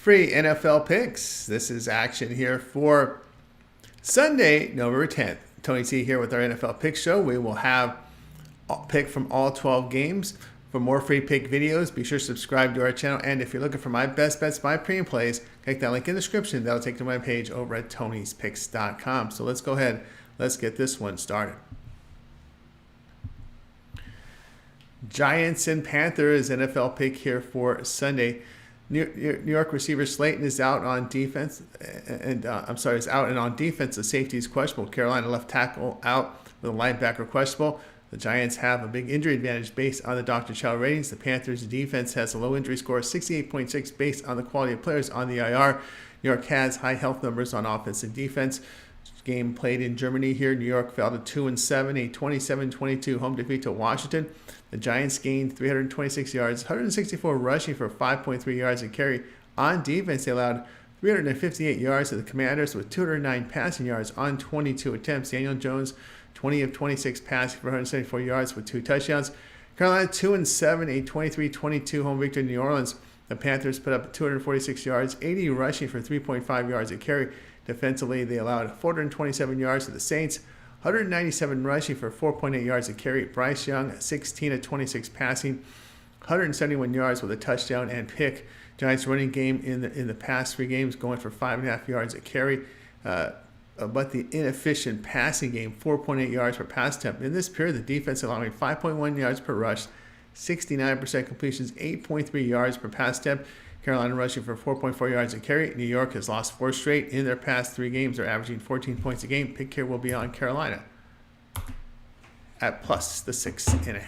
Free NFL picks. This is action here for Sunday, November 10th. Tony T here with our NFL Pick Show. We will have a pick from all 12 games. For more free pick videos, be sure to subscribe to our channel. And if you're looking for my best bets, my premium plays, click that link in the description. That'll take you to my page over at tonyspicks.com. So let's go ahead. Let's get this one started. Giants and Panthers NFL pick here for Sunday. New York receiver Slayton is out on defense, is out and on defense. The safety is questionable. Carolina left tackle out with a linebacker questionable. The Giants have a big injury advantage based on the Dr. Chow ratings. The Panthers defense has a low injury score, 68.6, based on the quality of players on the IR. New York has high health numbers on offense and defense. Game played in Germany here. New York fell to 2-7, a 27-22 home defeat to Washington. The Giants gained 326 yards, 164 rushing for 5.3 yards a carry. On defense, they allowed 358 yards to the Commanders with 209 passing yards on 22 attempts. Daniel Jones, 20 of 26 passing for 174 yards with 2 touchdowns. Carolina 2-7, a 23-22 home victory in New Orleans. The Panthers put up 246 yards, 80 rushing for 3.5 yards a carry. Defensively, they allowed 427 yards to the Saints, 197 rushing for 4.8 yards a carry. Bryce Young, 16 of 26 passing, 171 yards with a touchdown and pick. Giants running game in the past 3 games going for 5.5 yards a carry. But the inefficient passing game, 4.8 yards per pass attempt. In this period, the defense allowing 5.1 yards per rush, 69% completions, 8.3 yards per pass attempt. Carolina rushing for 4.4 yards a carry. New York has lost 4 straight in their past 3 games. They're averaging 14 points a game. Pick here will be on Carolina at plus the 6.5.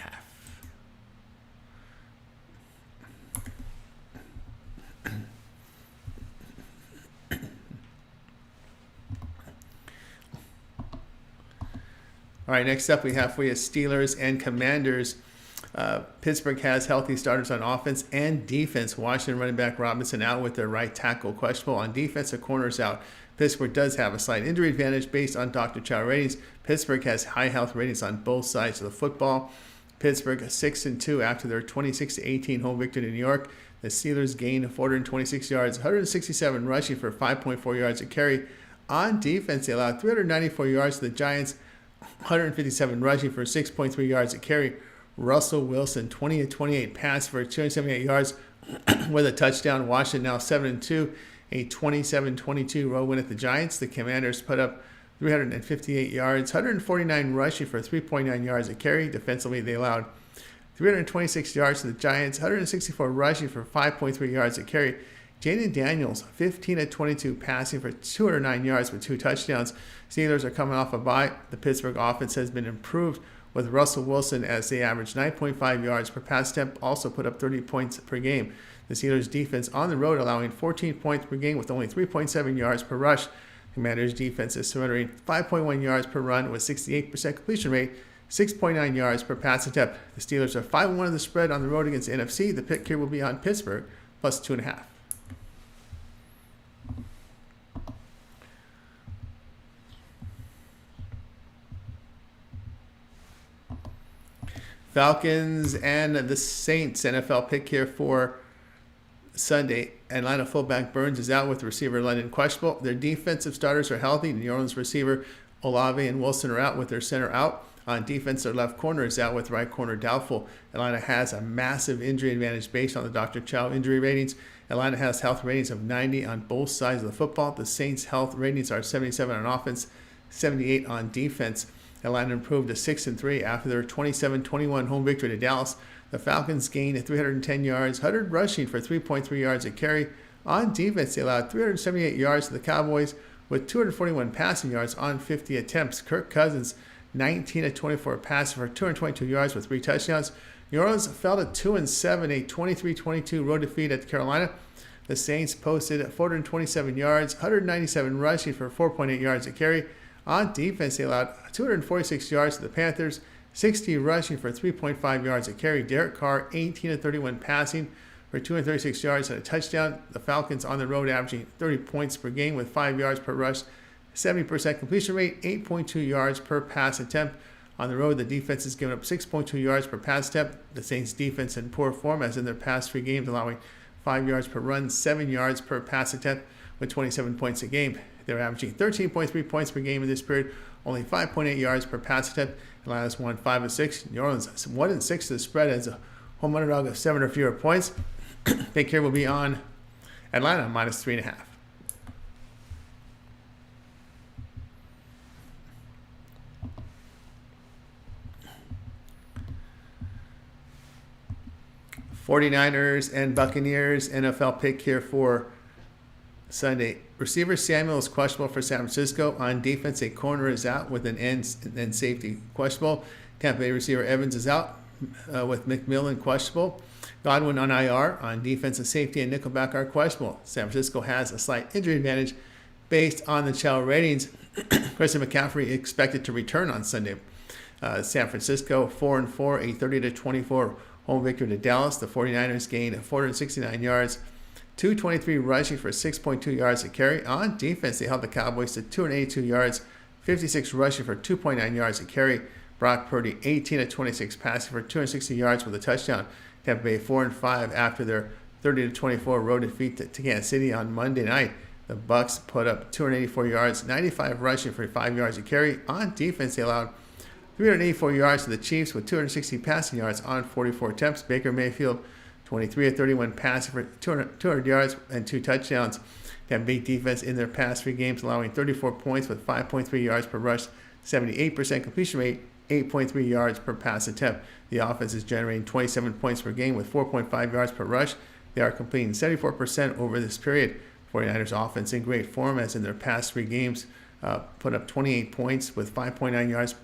All right, next up we have for you Steelers and Commanders. Pittsburgh has healthy starters on offense and defense. Washington running back Robinson out with their right tackle questionable. On defense, the corners out. Pittsburgh does have a slight injury advantage based on Dr. Chow ratings. Pittsburgh has high health ratings on both sides of the football. Pittsburgh 6-2 after their 26-18 home victory in New York. The Steelers gained 426 yards, 167 rushing for 5.4 yards a carry. On defense, they allowed 394 yards to the Giants, 157 rushing for 6.3 yards a carry. Russell Wilson, 20 of 28 pass for 278 yards with a touchdown. Washington now 7-2, a 27-22 road win at the Giants. The Commanders put up 358 yards, 149 rushing for 3.9 yards a carry. Defensively, they allowed 326 yards to the Giants, 164 rushing for 5.3 yards a carry. Jaden Daniels, 15 of 22 passing for 209 yards with 2 touchdowns. Steelers are coming off a bye. The Pittsburgh offense has been improved with Russell Wilson as they average 9.5 yards per pass attempt, also put up 30 points per game. The Steelers defense on the road allowing 14 points per game with only 3.7 yards per rush. Commanders defense is surrendering 5.1 yards per run with 68% completion rate, 6.9 yards per pass attempt. The Steelers are 5-1 in the spread on the road against the NFC. The pick here will be on Pittsburgh plus 2.5. Falcons and the Saints NFL pick here for Sunday. Atlanta fullback Burns is out with receiver London questionable. Their defensive starters are healthy. New Orleans receiver Olave and Wilson are out with their center out. On defense, their left corner is out with right corner doubtful. Atlanta has a massive injury advantage based on the Dr. Chow injury ratings. Atlanta has health ratings of 90 on both sides of the football. The Saints' health ratings are 77 on offense, 78 on defense. Atlanta improved to 6-3 after their 27-21 home victory to Dallas. The Falcons gained 310 yards, 100 rushing for 3.3 yards a carry. On defense, they allowed 378 yards to the Cowboys with 241 passing yards on 50 attempts. Kirk Cousins, 19 of 24 passing for 222 yards with 3 touchdowns. New Orleans fell to 2-7, a 23-22 road defeat at Carolina. The Saints posted 427 yards, 197 rushing for 4.8 yards a carry. On defense, they allowed 246 yards to the Panthers, 60 rushing for 3.5 yards a carry. Derek Carr, 18 of 31 passing for 236 yards and a touchdown. The Falcons on the road averaging 30 points per game with 5 yards per rush, 70% completion rate, 8.2 yards per pass attempt. On the road, the defense has given up 6.2 yards per pass attempt. The Saints defense in poor form as in their past 3 games, allowing 5 yards per run, 7 yards per pass attempt with 27 points a game. They're averaging 13.3 points per game in this period, only 5.8 yards per pass attempt. Atlanta's won 5 of 6. New Orleans 1-6 to the spread as a home underdog of 7 or fewer points. Pick here will be on Atlanta minus 3.5. '49ers and Buccaneers NFL pick here for Sunday. Receiver Samuel is questionable for San Francisco. On defense, a corner is out with an end and safety questionable. Tampa Bay receiver Evans is out with McMillan questionable. Godwin on IR. On defense, a safety and nickelback are questionable. San Francisco has a slight injury advantage based on the Chow ratings. Christian McCaffrey expected to return on Sunday. San Francisco 4-4, a 30-24 home victory to Dallas. The 49ers gained 469 yards, 223 rushing for 6.2 yards a carry. On defense, they held the Cowboys to 282 yards, 56 rushing for 2.9 yards a carry. Brock Purdy 18-26 passing for 260 yards with a touchdown. Tampa Bay 4-5 after their 30-24 road defeat to Kansas City on Monday night. The Bucs put up 284 yards, 95 rushing for 5 yards a carry. On defense, they allowed 384 yards to the Chiefs with 260 passing yards on 44 attempts. Baker Mayfield, 23-31 passing for 200 yards and 2 touchdowns. Tampa Bay defense in their past 3 games, allowing 34 points with 5.3 yards per rush, 78% completion rate, 8.3 yards per pass attempt. The offense is generating 27 points per game with 4.5 yards per rush. They are completing 74% over this period. 49ers offense in great form as in their past 3 games, put up 28 points with 5.9 yards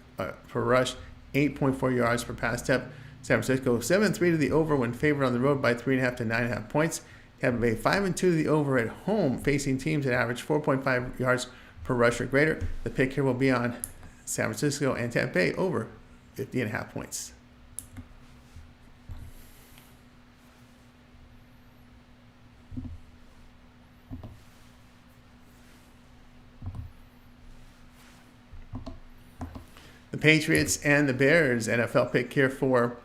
per rush, 8.4 yards per pass attempt. San Francisco 7-3 to the over when favored on the road by 3.5 to 9.5 points. Tampa Bay 5-2 to the over at home, facing teams that average 4.5 yards per rush or greater. The pick here will be on San Francisco and Tampa Bay over 50.5 points. The Patriots and the Bears NFL pick here for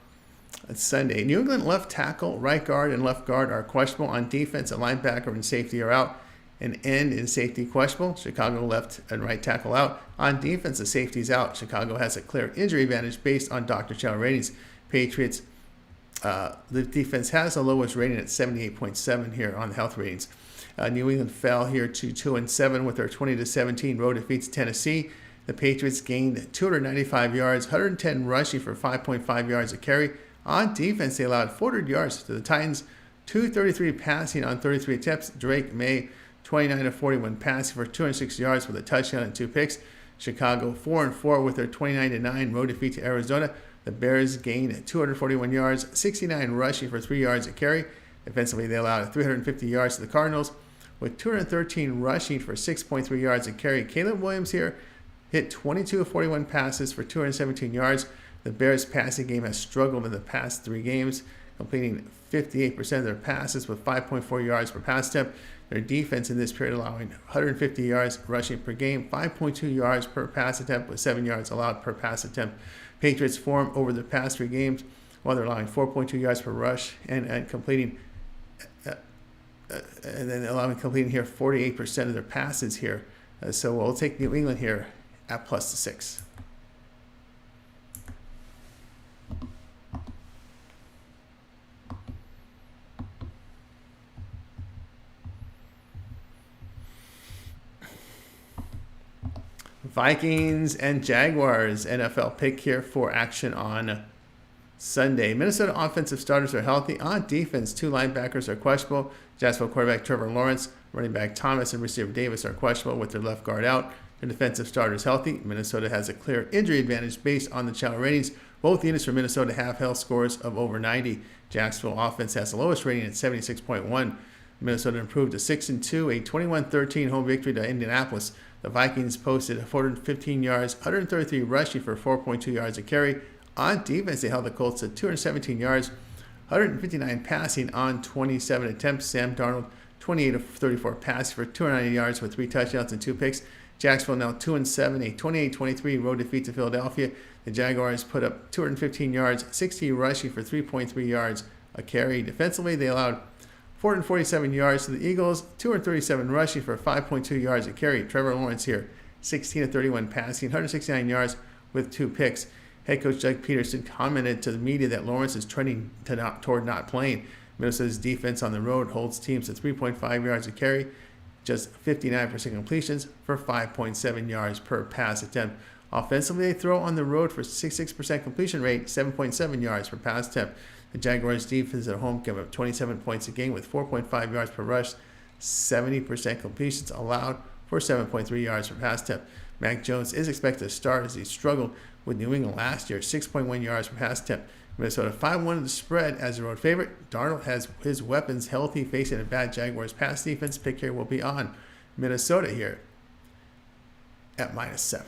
Sunday. New England left tackle, right guard, and left guard are questionable. On defense, a linebacker and safety are out. An end and safety questionable. Chicago left and right tackle out. On defense, the safety's out. Chicago has a clear injury advantage based on Dr. Chow ratings. Patriots, the defense has the lowest rating at 78.7 here on the health ratings. New England fell here to 2-7 with their 20-17 road defeats Tennessee. The Patriots gained 295 yards, 110 rushing for 5.5 yards a carry. On defense, they allowed 400 yards to the Titans, 233 passing on 33 attempts. Drake May, 29-41 passing for 206 yards with a touchdown and 2 picks. Chicago 4-4 with their 29-9 road defeat to Arizona. The Bears gained 241 yards, 69 rushing for 3 yards a carry. Defensively, they allowed 350 yards to the Cardinals with 213 rushing for 6.3 yards a carry. Caleb Williams here hit 22 of 41 passes for 217 yards. The Bears' passing game has struggled in the past 3 games, completing 58% of their passes with 5.4 yards per pass attempt. Their defense in this period allowing 150 yards rushing per game, 5.2 yards per pass attempt with 7 yards allowed per pass attempt. Patriots form over the past 3 games while they're allowing 4.2 yards per rush and completing and then allowing completing here 48% of their passes here. So we'll take New England here at +6. Vikings and Jaguars NFL pick here for action on Sunday. Minnesota offensive starters are healthy. On defense, 2 linebackers are questionable. Jacksonville quarterback Trevor Lawrence, running back Thomas, and receiver Davis are questionable with their left guard out. Their defensive starters healthy. Minnesota has a clear injury advantage based on the Chow ratings. Both units for Minnesota have health scores of over 90. Jacksonville offense has the lowest rating at 76.1. Minnesota improved to 6-2, a 21-13 home victory to Indianapolis. The Vikings posted 415 yards, 133 rushing for 4.2 yards a carry. On defense, they held the Colts to 217 yards, 159 passing on 27 attempts. Sam Darnold, 28 of 34 passing for 290 yards with 3 touchdowns and 2 picks. Jacksonville now 2-7, a 28-23 road defeat to Philadelphia. The Jaguars put up 215 yards, 60 rushing for 3.3 yards a carry. Defensively, they allowed 447 yards to the Eagles, 237 rushing for 5.2 yards a carry. Trevor Lawrence here, 16 of 31 passing, 169 yards with 2 picks. Head coach Doug Peterson commented to the media that Lawrence is trending toward not playing. Minnesota's defense on the road holds teams to 3.5 yards a carry, just 59% completions for 5.7 yards per pass attempt. Offensively, they throw on the road for 66% completion rate, 7.7 yards per pass attempt. The Jaguars' defense at home give up 27 points a game with 4.5 yards per rush, 70% completions allowed for 7.3 yards per pass attempt. Mac Jones is expected to start as he struggled with New England last year, 6.1 yards per pass attempt. Minnesota 5-1 in the spread as a road favorite. Darnold has his weapons healthy, facing a bad Jaguars pass defense. Pick here will be on Minnesota here at -7.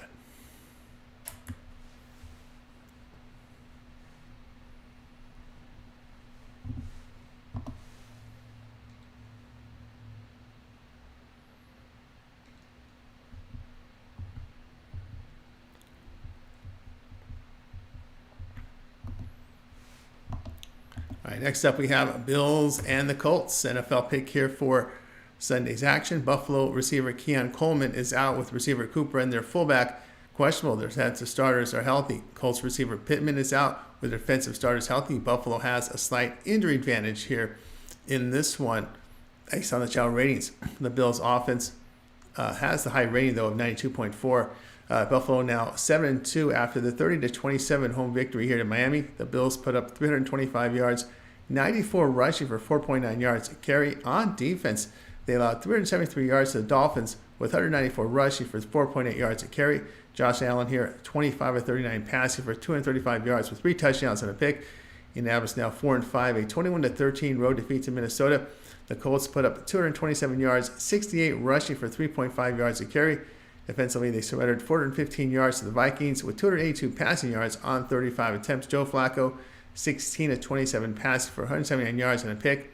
All right, next up we have Bills and the Colts. NFL pick here for Sunday's action. Buffalo receiver Keon Coleman is out with receiver Cooper and their fullback questionable. Their defensive starters are healthy. Colts receiver Pittman is out with defensive starters healthy. Buffalo has a slight injury advantage here in this one based on the channel ratings. The Bills offense has the high rating, though, of 92.4. Buffalo now 7-2 after the 30-27 home victory here to Miami. The Bills put up 325 yards, 94 rushing for 4.9 yards a carry. On defense, they allowed 373 yards to the Dolphins with 194 rushing for 4.8 yards a carry. Josh Allen here, 25 of 39 passing for 235 yards with 3 touchdowns and a pick. Indianapolis now 4-5, a 21-13 road defeat to Minnesota. The Colts put up 227 yards, 68 rushing for 3.5 yards a carry. Defensively, they surrendered 415 yards to the Vikings with 282 passing yards on 35 attempts. Joe Flacco, 16 of 27 passing for 179 yards and a pick.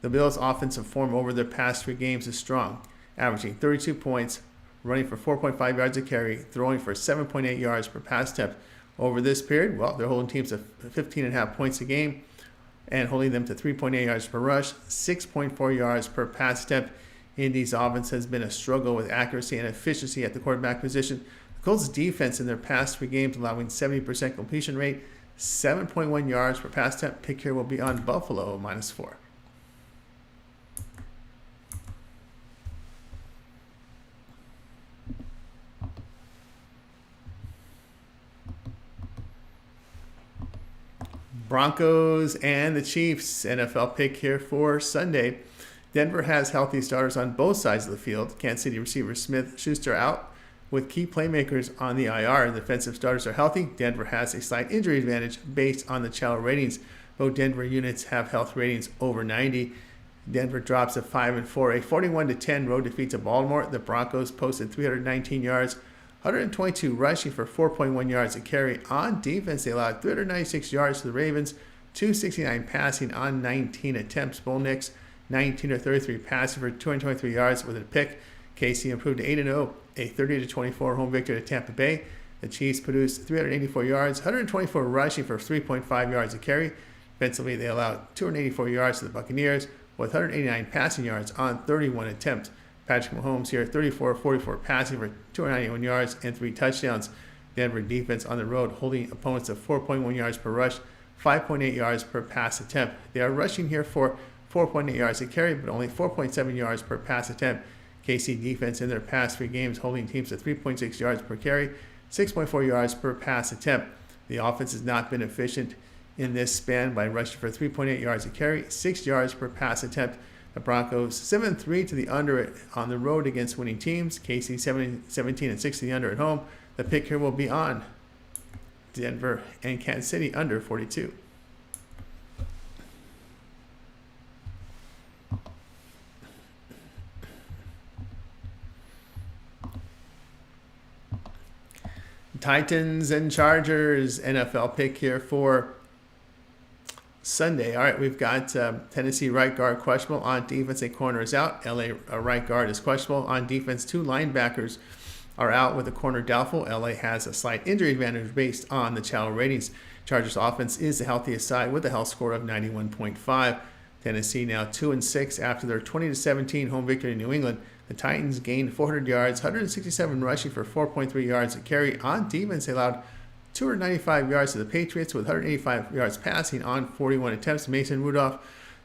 The Bills' offensive form over their past 3 games is strong, averaging 32 points, running for 4.5 yards a carry, throwing for 7.8 yards per pass attempt. Over this period, well, they're holding teams to 15.5 points a game and holding them to 3.8 yards per rush, 6.4 yards per pass attempt. Indy's offense has been a struggle with accuracy and efficiency at the quarterback position. The Colts' defense in their past 3 games allowing 70% completion rate, 7.1 yards per pass attempt. Pick here will be on Buffalo -4. Broncos and the Chiefs. NFL pick here for Sunday. Denver has healthy starters on both sides of the field. Kansas City receiver Smith-Schuster out with key playmakers on the IR. The defensive starters are healthy. Denver has a slight injury advantage based on the channel ratings. Both Denver units have health ratings over 90. Denver drops to 5-4, a 41-10 road defeat to Baltimore. The Broncos posted 319 yards, 122 rushing for 4.1 yards a carry. On defense, they allowed 396 yards to the Ravens, 269 passing on 19 attempts. Bo Nix, 19 of 33 passing for 223 yards with a pick. KC improved to 8-0, a 30-24 home victory to Tampa Bay. The Chiefs produced 384 yards, 124 rushing for 3.5 yards a carry. Defensively, they allowed 284 yards to the Buccaneers with 189 passing yards on 31 attempts. Patrick Mahomes here, 34-44 passing for 291 yards and 3 touchdowns. Denver defense on the road holding opponents to 4.1 yards per rush, 5.8 yards per pass attempt. They are rushing here for 4.8 yards a carry, but only 4.7 yards per pass attempt. KC defense in their past 3 games holding teams to 3.6 yards per carry, 6.4 yards per pass attempt. The offense has not been efficient in this span by rushing for 3.8 yards a carry, 6 yards per pass attempt. The Broncos 7-3 to the under on the road against winning teams. KC 17-6 to the under at home. The pick here will be on Denver and Kansas City under 42. Titans and Chargers NFL pick here for Sunday. All right, we've got Tennessee right guard questionable. On defense, a corner is out. LA right guard is questionable. On defense, 2 linebackers are out with a corner doubtful. LA has a slight injury advantage based on the channel ratings. Chargers offense is the healthiest side with a health score of 91.5. Tennessee now 2-6 after their 20-17 home victory in New England. The Titans gained 400 yards, 167 rushing for 4.3 yards a carry. On defense, they allowed 295 yards to the Patriots with 185 yards passing on 41 attempts. Mason Rudolph,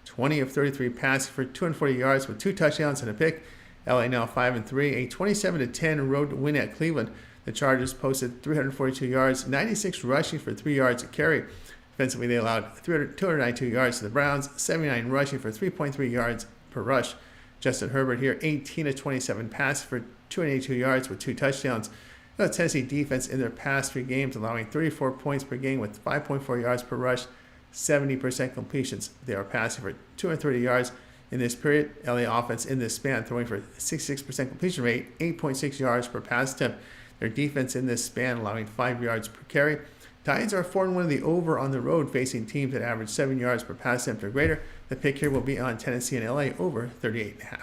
20 of 33 passing for 240 yards with 2 touchdowns and a pick. LA now 5-3, a 27-10 road win at Cleveland. The Chargers posted 342 yards, 96 rushing for 3 yards a carry. Defensively, they allowed 292 yards to the Browns, 79 rushing for 3.3 yards per rush. Justin Herbert here, 18 of 27 passes for 282 yards with 2 touchdowns. The Tennessee defense in their past 3 games allowing 34 points per game with 5.4 yards per rush, 70% completions. They are passing for 230 yards in this period. LA offense in this span throwing for 66% completion rate, 8.6 yards per pass attempt. Their defense in this span allowing 5 yards per carry. Titans are 4-1 of the over on the road, facing teams that average 7 yards per pass attempt or greater. The pick here will be on Tennessee and LA over 38.5.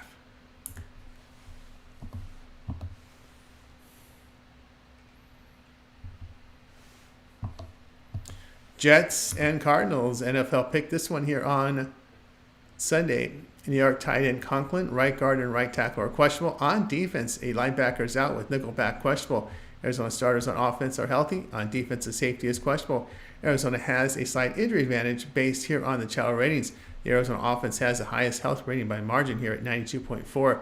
Jets and Cardinals. NFL pick this one here on Sunday. New York tight end Conklin, right guard and right tackle are questionable. On defense, a linebacker is out with nickelback questionable. Arizona starters on offense are healthy. On defense, the safety is questionable. Arizona has a slight injury advantage based here on the Chow ratings. The Arizona offense has the highest health rating by margin here at 92.4.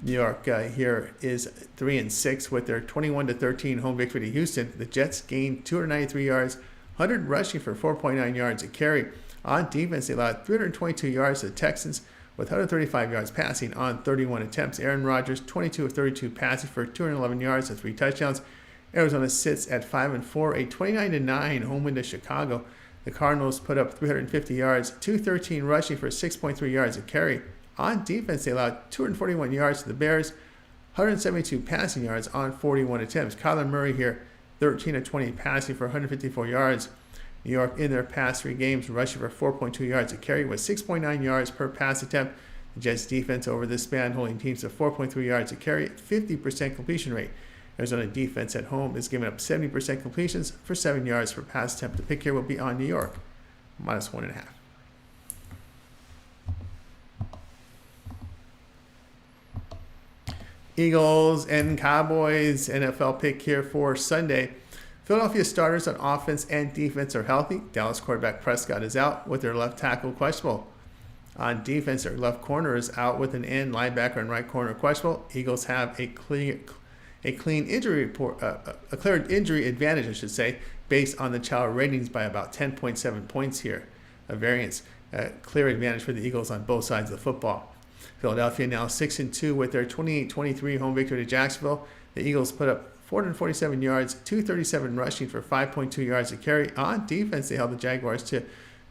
New York here is 3-6 with their 21-13 home victory to Houston. The Jets gained 293 yards, 100 rushing for 4.9 yards a carry. On defense, they allowed 322 yards to the Texans with 135 yards passing on 31 attempts. Aaron Rodgers, 22 of 32 passing for 211 yards and 3 touchdowns. Arizona sits at 5-4, a 29-9 home win to Chicago. The Cardinals put up 350 yards, 213 rushing for 6.3 yards a carry. On defense, they allowed 241 yards to the Bears, 172 passing yards on 41 attempts. Kyler Murray here, 13 of 20 passing for 154 yards. New York in their past 3 games rushing for 4.2 yards a carry with 6.9 yards per pass attempt. The Jets defense over this span holding teams to 4.3 yards a carry, 50% completion rate. Arizona defense at home is giving up 70% completions for 7 yards per pass attempt. The pick here will be on New York, -1.5. Eagles and Cowboys NFL pick here for Sunday. Philadelphia starters on offense and defense are healthy. Dallas quarterback Prescott is out with their left tackle questionable. On defense, their left corner is out with an end linebacker and right corner questionable. Eagles have a clean injury report, a clear injury advantage, I should say, based on the child ratings by about 10.7 points here. A variance, clear advantage for the Eagles on both sides of the football. Philadelphia now 6-2 with their 28-23 home victory to Jacksonville. The Eagles put up 447 yards, 237 rushing for 5.2 yards a carry. On defense, they held the Jaguars to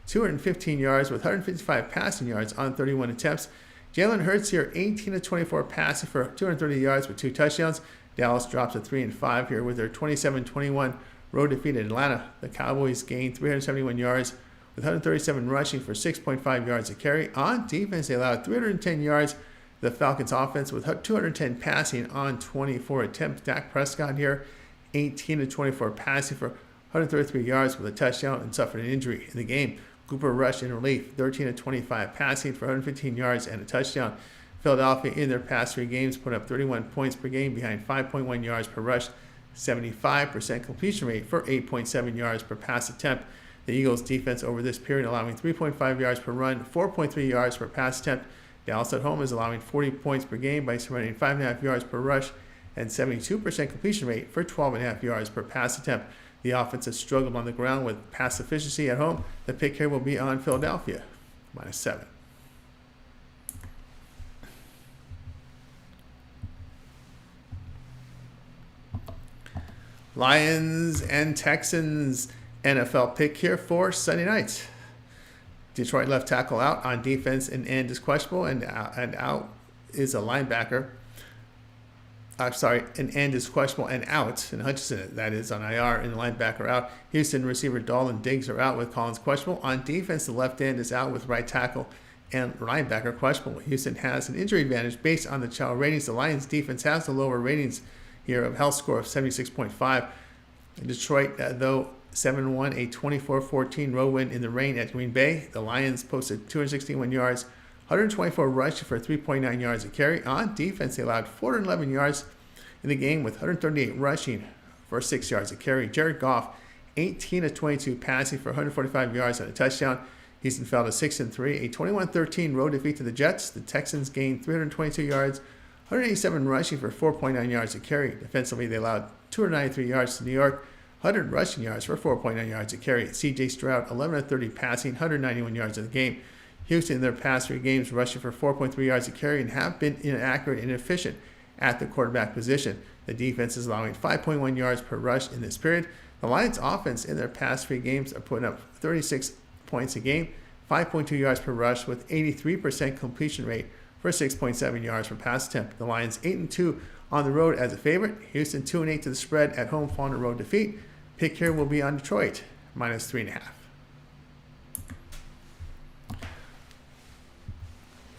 215 yards with 155 passing yards on 31 attempts. Jalen Hurts here, 18 of 24 passing for 230 yards with 2 touchdowns. Dallas drops to 3-5 here with their 27-21 road defeat at Atlanta. The Cowboys gained 371 yards with 137 rushing for 6.5 yards a carry. On defense, they allowed 310 yards. The Falcons offense with 210 passing on 24 attempts. Dak Prescott here, 18 of 24 passing for 133 yards with a touchdown and suffered an injury in the game. Cooper rushed in relief, 13 of 25 passing for 115 yards and a touchdown. Philadelphia in their past 3 games put up 31 points per game behind 5.1 yards per rush, 75% completion rate for 8.7 yards per pass attempt. The Eagles defense over this period allowing 3.5 yards per run, 4.3 yards per pass attempt. Dallas at home is allowing 40 points per game by surrendering 5.5 yards per rush and 72% completion rate for 12.5 yards per pass attempt. The offense has struggled on the ground with pass efficiency at home. The pick here will be on Philadelphia, -7. Lions and Texans NFL pick here for Sunday night. Detroit left tackle out. On defense, an end is questionable, and out is a linebacker. An end is questionable and out. And Hutchinson, that is, on IR, and the linebacker out. Houston receiver Dahl and Diggs are out with Collins questionable. On defense, the left end is out with right tackle and linebacker questionable. Houston has an injury advantage based on the child ratings. The Lions defense has the lower ratings here of health score of 76.5. Detroit, though, 7-1, a 24-14 road win in the rain at Green Bay. The Lions posted 261 yards, 124 rushing for 3.9 yards a carry. On defense, they allowed 411 yards in the game with 138 rushing for 6 yards a carry. Jared Goff, 18 of 22 passing for 145 yards and a touchdown. Houston fell to 6-3, a 21-13 road defeat to the Jets. The Texans gained 322 yards, 187 rushing for 4.9 yards a carry. Defensively, they allowed 293 yards to New York, 100 rushing yards for 4.9 yards a carry. C.J. Stroud, 11 of 30 passing, 191 yards in the game. Houston, in their past 3 games, rushing for 4.3 yards a carry and have been inaccurate and inefficient at the quarterback position. The defense is allowing 5.1 yards per rush in this period. The Lions' offense in their past 3 games are putting up 36 points a game, 5.2 yards per rush with 83% completion rate for 6.7 yards per pass attempt. The Lions 8-2 on the road as a favorite. Houston 2-8 to the spread at home following a road defeat. Pick here will be on Detroit, -3.5.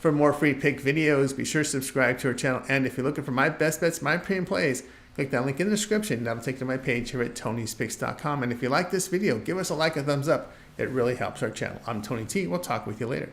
For more free pick videos, be sure to subscribe to our channel. And if you're looking for my best bets, my premium plays, click that link in the description. That'll take you to my page here at Tony'sPicks.com. And if you like this video, give us a like and thumbs up. It really helps our channel. I'm Tony T. We'll talk with you later.